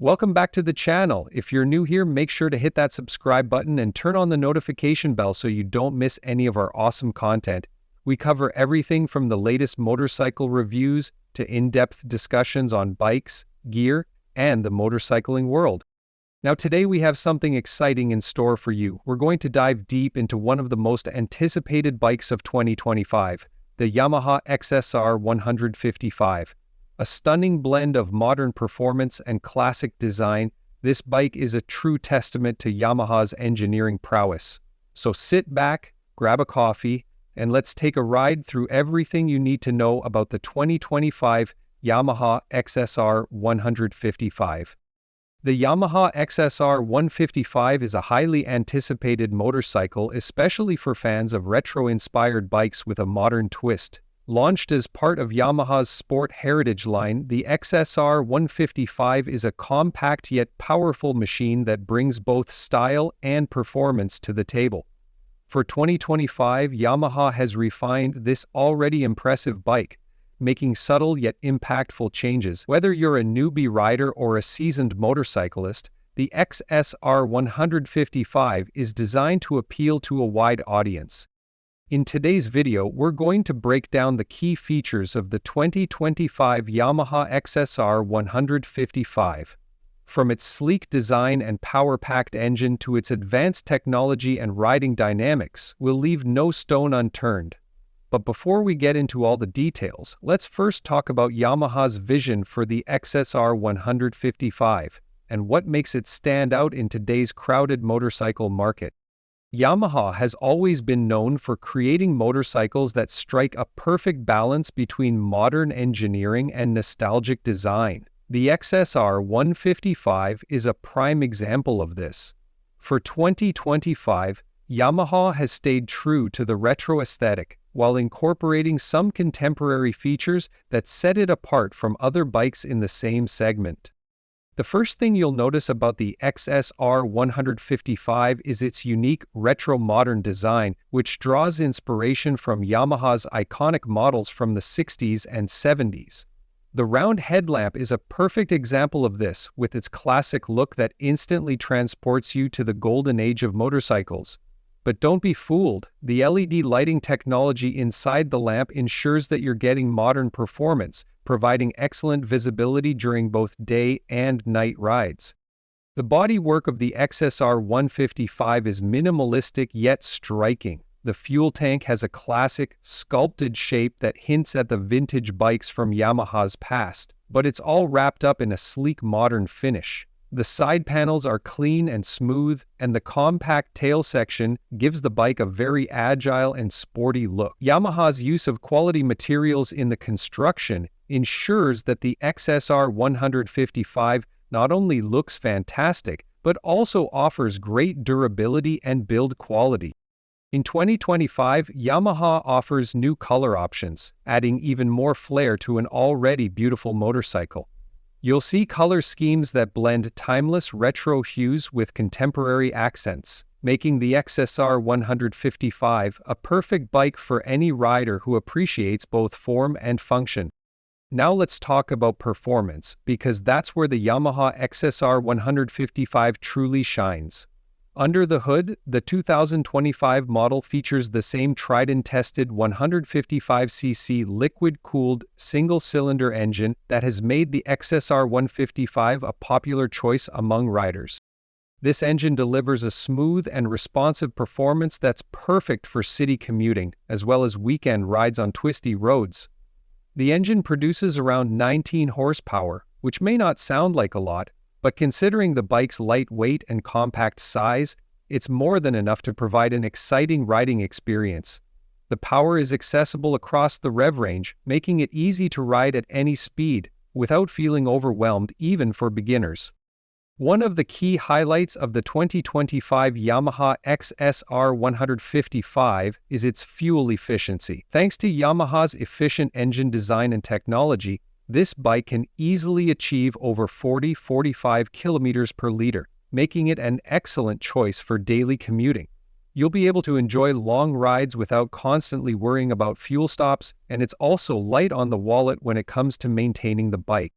Welcome back to the channel. If you're new here, make sure to hit that subscribe button and turn on the notification bell so you don't miss any of our awesome content. We cover everything from the latest motorcycle reviews to in-depth discussions on bikes, gear, and the motorcycling world. Now today we have something exciting in store for you. We're going to dive deep into one of the most anticipated bikes of 2025, the Yamaha XSR 155. A stunning blend of modern performance and classic design, this bike is a true testament to Yamaha's engineering prowess. So sit back, grab a coffee, and let's take a ride through everything you need to know about the 2025 Yamaha XSR 155. The Yamaha XSR 155 is a highly anticipated motorcycle, especially for fans of retro-inspired bikes with a modern twist. Launched as part of Yamaha's Sport Heritage line, the XSR 155 is a compact yet powerful machine that brings both style and performance to the table. For 2025, Yamaha has refined this already impressive bike, making subtle yet impactful changes. Whether you're a newbie rider or a seasoned motorcyclist, the XSR 155 is designed to appeal to a wide audience. In today's video, we're going to break down the key features of the 2025 Yamaha XSR 155. From its sleek design and power-packed engine to its advanced technology and riding dynamics, we'll leave no stone unturned. But before we get into all the details, let's first talk about Yamaha's vision for the XSR 155 and what makes it stand out in today's crowded motorcycle market. Yamaha has always been known for creating motorcycles that strike a perfect balance between modern engineering and nostalgic design. The XSR 155 is a prime example of this. For 2025, Yamaha has stayed true to the retro aesthetic while incorporating some contemporary features that set it apart from other bikes in the same segment. The first thing you'll notice about the XSR 155 is its unique retro-modern design, which draws inspiration from Yamaha's iconic models from the 60s and 70s. The round headlamp is a perfect example of this, with its classic look that instantly transports you to the golden age of motorcycles. But don't be fooled, the LED lighting technology inside the lamp ensures that you're getting modern performance, providing excellent visibility during both day and night rides. The bodywork of the XSR 155 is minimalistic yet striking. The fuel tank has a classic, sculpted shape that hints at the vintage bikes from Yamaha's past, but it's all wrapped up in a sleek modern finish. The side panels are clean and smooth, and the compact tail section gives the bike a very agile and sporty look. Yamaha's use of quality materials in the construction ensures that the XSR 155 not only looks fantastic, but also offers great durability and build quality. In 2025, Yamaha offers new color options, adding even more flair to an already beautiful motorcycle. You'll see color schemes that blend timeless retro hues with contemporary accents, making the XSR 155 a perfect bike for any rider who appreciates both form and function. Now let's talk about performance, because that's where the Yamaha XSR 155 truly shines. Under the hood, the 2025 model features the same tried-and-tested 155cc liquid-cooled single-cylinder engine that has made the XSR 155 a popular choice among riders. This engine delivers a smooth and responsive performance that's perfect for city commuting, as well as weekend rides on twisty roads. The engine produces around 19 horsepower, which may not sound like a lot, but considering the bike's light weight and compact size, it's more than enough to provide an exciting riding experience. The power is accessible across the rev range, making it easy to ride at any speed, without feeling overwhelmed even for beginners. One of the key highlights of the 2025 Yamaha XSR 155 is its fuel efficiency. Thanks to Yamaha's efficient engine design and technology, this bike can easily achieve over 40-45 kilometers per liter, making it an excellent choice for daily commuting. You'll be able to enjoy long rides without constantly worrying about fuel stops, and it's also light on the wallet when it comes to maintaining the bike.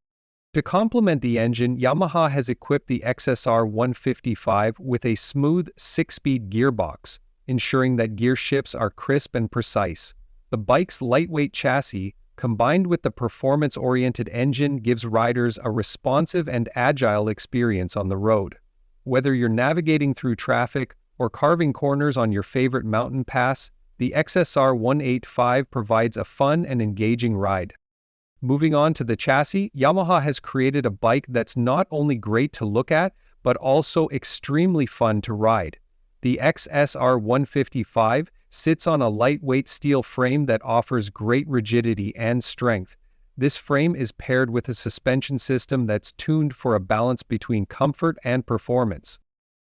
To complement the engine, Yamaha has equipped the XSR 155 with a smooth 6-speed gearbox, ensuring that gear shifts are crisp and precise. The bike's lightweight chassis, combined with the performance-oriented engine, gives riders a responsive and agile experience on the road. Whether you're navigating through traffic or carving corners on your favorite mountain pass, the XSR 185 provides a fun and engaging ride. Moving on to the chassis, Yamaha has created a bike that's not only great to look at, but also extremely fun to ride. The XSR 155 sits on a lightweight steel frame that offers great rigidity and strength. This frame is paired with a suspension system that's tuned for a balance between comfort and performance.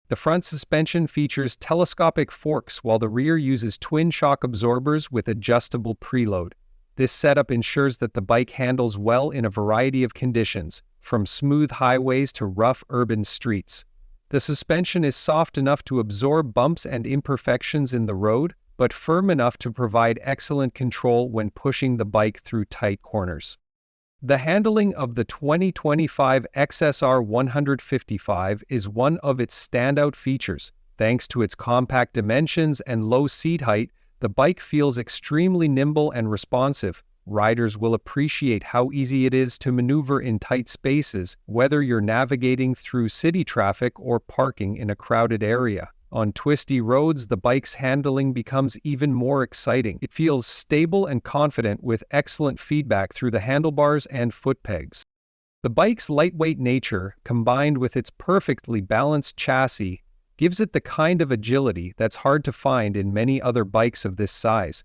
The front suspension features telescopic forks, while the rear uses twin shock absorbers with adjustable preload. This setup ensures that the bike handles well in a variety of conditions, from smooth highways to rough urban streets. The suspension is soft enough to absorb bumps and imperfections in the road, but firm enough to provide excellent control when pushing the bike through tight corners. The handling of the 2025 XSR 155 is one of its standout features. Thanks to its compact dimensions and low seat height, the bike feels extremely nimble and responsive. Riders will appreciate how easy it is to maneuver in tight spaces, whether you're navigating through city traffic or parking in a crowded area. On twisty roads, the bike's handling becomes even more exciting. It feels stable and confident with excellent feedback through the handlebars and foot pegs. The bike's lightweight nature, combined with its perfectly balanced chassis, gives it the kind of agility that's hard to find in many other bikes of this size.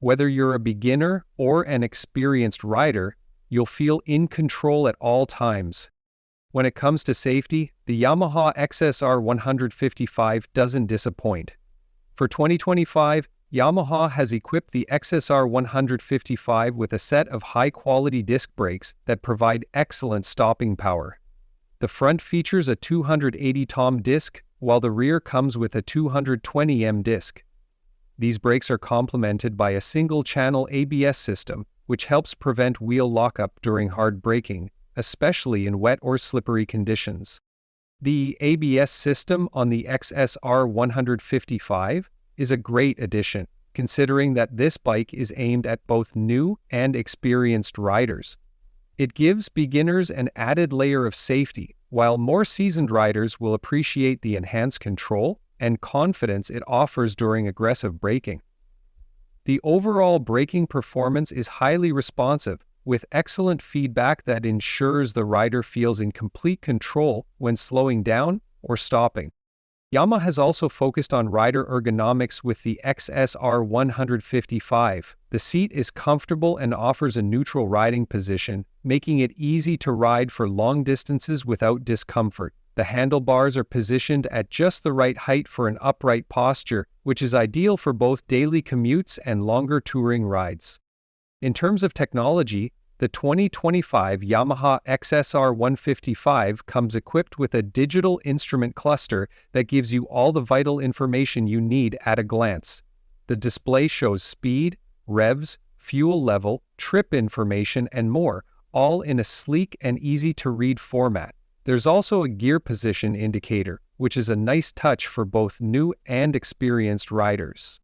Whether you're a beginner or an experienced rider, you'll feel in control at all times. When it comes to safety, the Yamaha XSR 155 doesn't disappoint. For 2025, Yamaha has equipped the XSR 155 with a set of high-quality disc brakes that provide excellent stopping power. The front features a 280 tom disc, while the rear comes with a 220 m disc. These brakes are complemented by a single-channel ABS system, which helps prevent wheel lockup during hard braking, especially in wet or slippery conditions. The ABS system on the XSR 155 is a great addition, considering that this bike is aimed at both new and experienced riders. It gives beginners an added layer of safety, while more seasoned riders will appreciate the enhanced control and confidence it offers during aggressive braking. The overall braking performance is highly responsive, with excellent feedback that ensures the rider feels in complete control when slowing down or stopping. Yamaha has also focused on rider ergonomics with the XSR 155. The seat is comfortable and offers a neutral riding position, making it easy to ride for long distances without discomfort. The handlebars are positioned at just the right height for an upright posture, which is ideal for both daily commutes and longer touring rides. In terms of technology, the 2025 Yamaha XSR 155 comes equipped with a digital instrument cluster that gives you all the vital information you need at a glance. The display shows speed, revs, fuel level, trip information, and more, all in a sleek and easy-to-read format. There's also a gear position indicator, which is a nice touch for both new and experienced riders.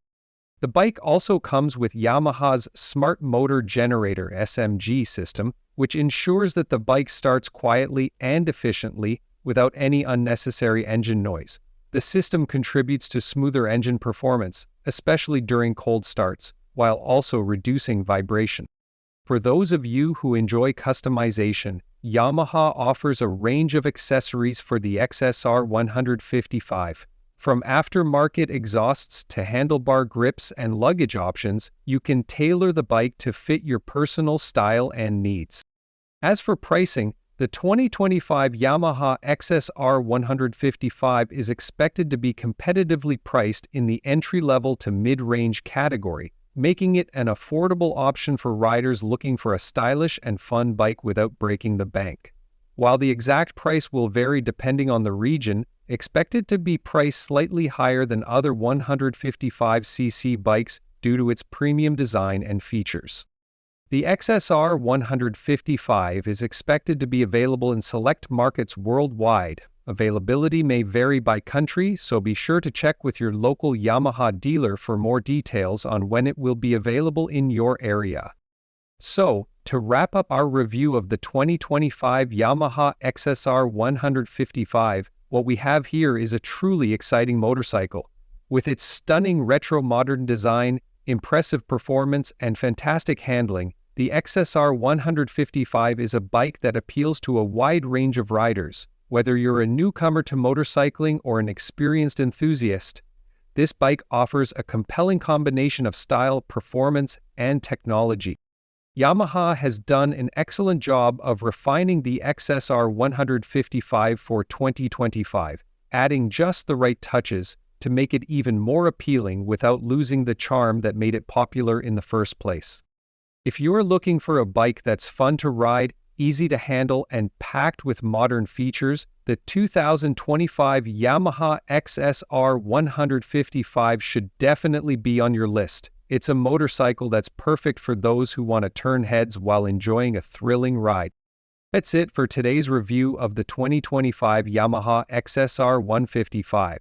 The bike also comes with Yamaha's Smart Motor Generator (SMG) system, which ensures that the bike starts quietly and efficiently without any unnecessary engine noise. The system contributes to smoother engine performance, especially during cold starts, while also reducing vibration. For those of you who enjoy customization, Yamaha offers a range of accessories for the XSR 155. From aftermarket exhausts to handlebar grips and luggage options, you can tailor the bike to fit your personal style and needs. As for pricing, the 2025 Yamaha XSR 155 is expected to be competitively priced in the entry-level to mid-range category, making it an affordable option for riders looking for a stylish and fun bike without breaking the bank. While the exact price will vary depending on the region, expect it to be priced slightly higher than other 155cc bikes due to its premium design and features. The XSR 155 is expected to be available in select markets worldwide. Availability may vary by country, so be sure to check with your local Yamaha dealer for more details on when it will be available in your area. So, to wrap up our review of the 2025 Yamaha XSR 155, what we have here is a truly exciting motorcycle. With its stunning retro-modern design, impressive performance, and fantastic handling, the XSR 155 is a bike that appeals to a wide range of riders. Whether you're a newcomer to motorcycling or an experienced enthusiast, this bike offers a compelling combination of style, performance, and technology. Yamaha has done an excellent job of refining the XSR 155 for 2025, adding just the right touches to make it even more appealing without losing the charm that made it popular in the first place. If you're looking for a bike that's fun to ride, easy to handle, and packed with modern features, the 2025 Yamaha XSR 155 should definitely be on your list. It's a motorcycle that's perfect for those who want to turn heads while enjoying a thrilling ride. That's it for today's review of the 2025 Yamaha XSR 155.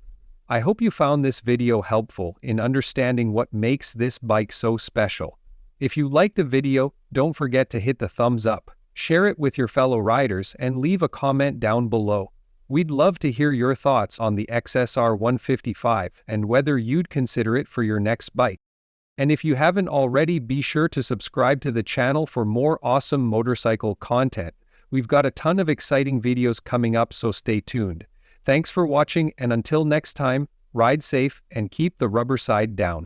I hope you found this video helpful in understanding what makes this bike so special. If you liked the video, don't forget to hit the thumbs up, share it with your fellow riders, and leave a comment down below. We'd love to hear your thoughts on the XSR 155 and whether you'd consider it for your next bike. And if you haven't already, be sure to subscribe to the channel for more awesome motorcycle content. We've got a ton of exciting videos coming up, so stay tuned. Thanks for watching, and until next time, ride safe and keep the rubber side down.